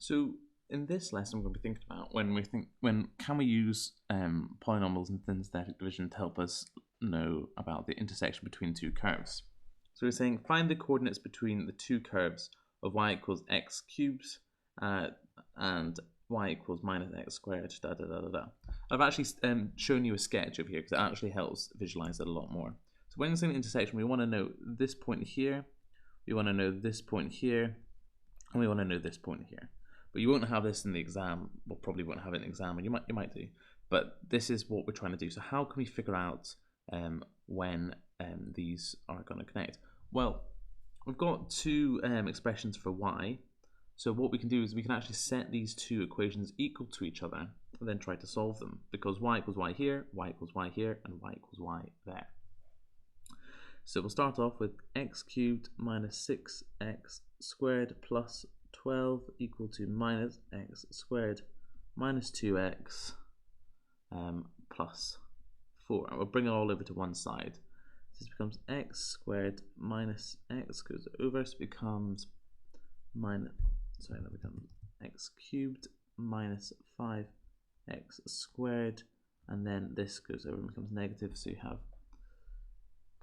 So in this lesson, we're going to be thinking about when can we use polynomials and synthetic division to help us know about the intersection between two curves. So we're saying find the coordinates between the two curves of y equals x cubed and y equals minus x squared. I've actually shown you a sketch over here because it actually helps visualize it a lot more. So when it's an intersection, we want to know this point here, we want to know this point here, and we want to know this point here. But you won't have this in the exam. Well, probably won't have it in the exam, and you might do. But this is what we're trying to do. So how can we figure out when these are going to connect? Well, we've got two expressions for y. So what we can do is we can actually set these two equations equal to each other and then try to solve them, because y equals y here, y equals y here, and y equals y there. So we'll start off with x cubed minus 6x squared plus 12 equal to minus x squared minus 2x plus 4. And we'll bring it all over to one side. This becomes x squared minus x goes over, so it becomes that becomes x cubed minus 5x squared, and then this goes over and becomes negative, so you've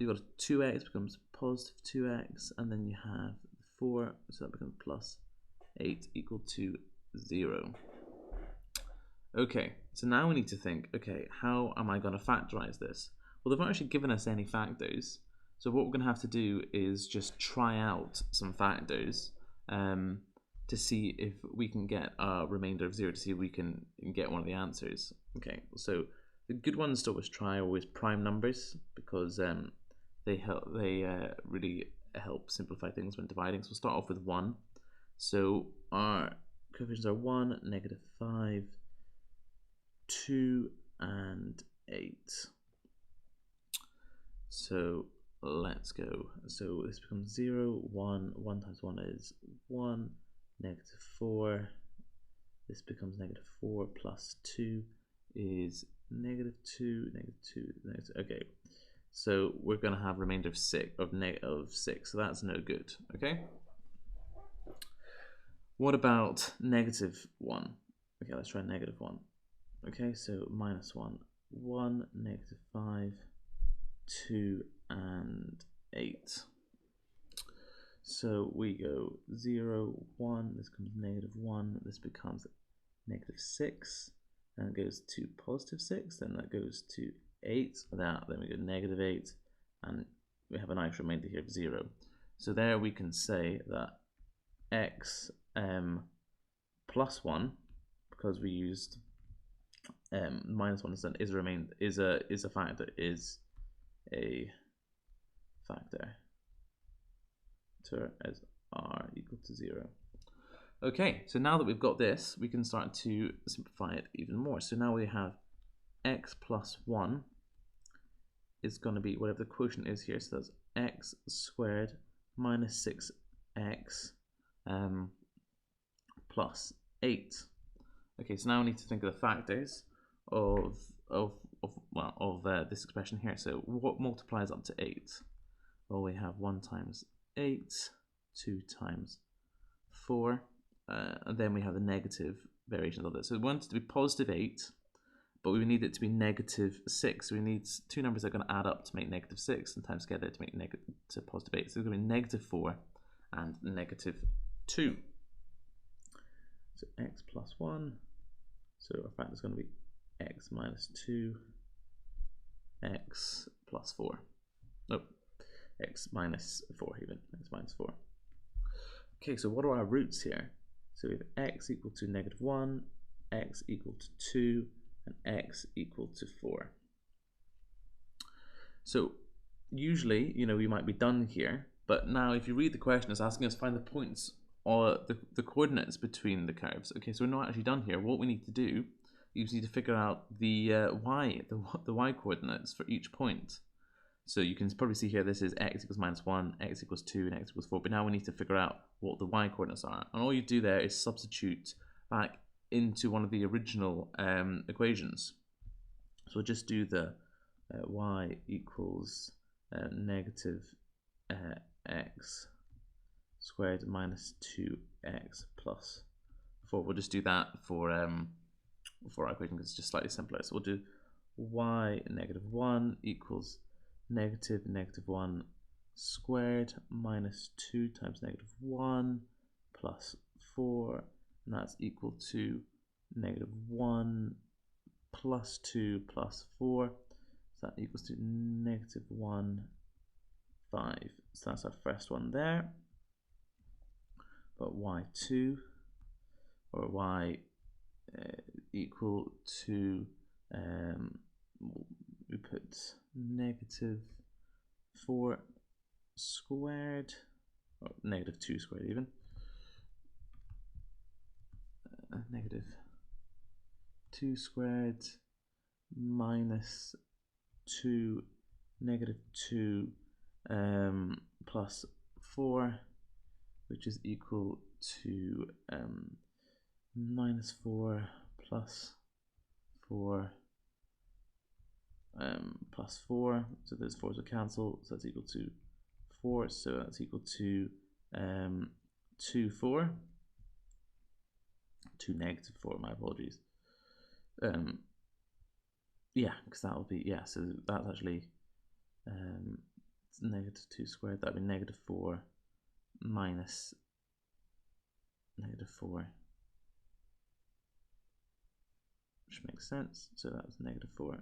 got 2x becomes positive 2x, and then you have 4, so that becomes plus 8 equal to 0. Okay, so now we need to think, okay, how am I going to factorize this? Well, they've not actually given us any factors, so what we're going to have to do is just try out some factors to see if we can get a remainder of 0, to see if we can get one of the answers. Okay, so the good ones to always try are always prime numbers, because they really help simplify things when dividing. So we'll start off with 1. So our coefficients are 1, negative 5, 2, and 8. So let's go. So this becomes 0, 1. 1 times 1 is 1, negative 4. This becomes negative 4 plus 2 is negative 2, negative 2, negative 2. Okay. So we're going to have a remainder of 6, so that's no good. Okay. What about negative 1? Okay, let's try negative 1. Okay, so minus 1, 1, negative 5, 2, and 8. So we go 0, 1, this becomes negative 1, this becomes negative 6, and it goes to positive 6, then that goes to 8, then we go negative 8, and we have a nice remainder here of 0. So there we can say that x plus 1, because we used minus 1 is a factor as r equal to 0. Okay, so now that we've got this, we can start to simplify it even more. So now we have x plus 1 is going to be whatever the quotient is here, so that's x squared minus 6x plus 8. Okay, so now we need to think of the factors of this expression here. So what multiplies up to 8? Well, we have 1 times 8, 2 times 4, and then we have the negative variations of it. So we want it to be positive 8, but we need it to be negative 6. So we need two numbers that are going to add up to make negative 6 and times together to make to positive 8. So it's going to be negative 4 and negative 2. So x plus 1. So our factor is going to be x minus 2, x plus 4. Nope, x minus 4 even, x minus 4. Okay, so what are our roots here? So we have x equal to negative 1, x equal to 2, and x equal to 4. So usually, we might be done here, but now if you read the question, it's asking us to find the points or the coordinates between the curves. Okay, so we're not actually done here. What we need to do is need to figure out the y coordinates for each point. So you can probably see here, this is x equals minus 1, x equals 2, and x equals 4. But now we need to figure out what the y coordinates are. And all you do there is substitute back into one of the original equations. So we'll just do the y equals negative x squared minus 2x plus 4. We'll just do that for our equation because it's just slightly simpler. So we'll do y negative 1 equals negative 1 squared minus 2 times negative 1 plus 4, and that's equal to negative 1 plus 2 plus 4, so that equals to negative 1, 5. So that's our first one there. But y2, or y equal to, we put negative 4 squared, or negative 2 squared even, negative 2 squared minus 2, negative 2 plus 4, which is equal to minus 4 plus 4 plus 4, so those 4s will cancel, so that's equal to 4, so that's equal to 2, 4, 2 negative 4, my apologies. Yeah, because that will be, yeah, so that's actually negative 2 squared, that would be negative 4 minus negative 4, which makes sense, so that was negative 4.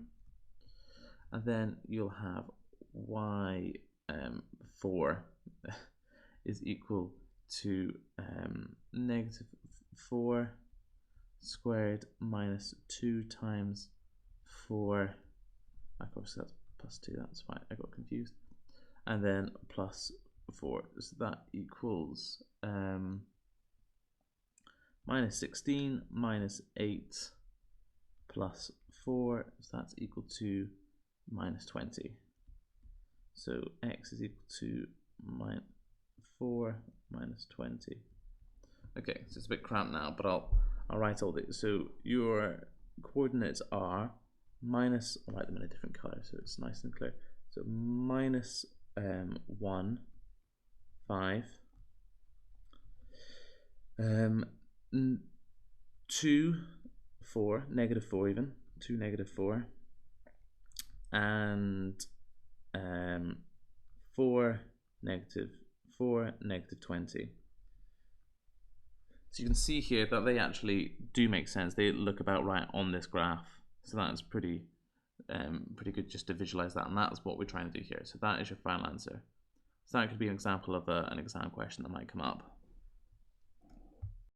And then you'll have y4 is equal to negative 4 squared minus 2 times 4, of course that's plus 2, that's fine, I got confused, and then plus 4, so that equals minus 16 minus 8 plus 4, so that's equal to minus 20. So x is equal to 4 minus 20. Okay, so it's a bit cramped now, but I'll write all this. So your coordinates are minus, I'll write them in a different color so it's nice and clear. So minus 1, 5, 2, 4, negative 4 even, 2, negative 4, and 4, negative 20. So you can see here that they actually do make sense. They look about right on this graph. So that's pretty good just to visualize that, and that's what we're trying to do here. So that is your final answer. So that could be an example of an exam question that might come up.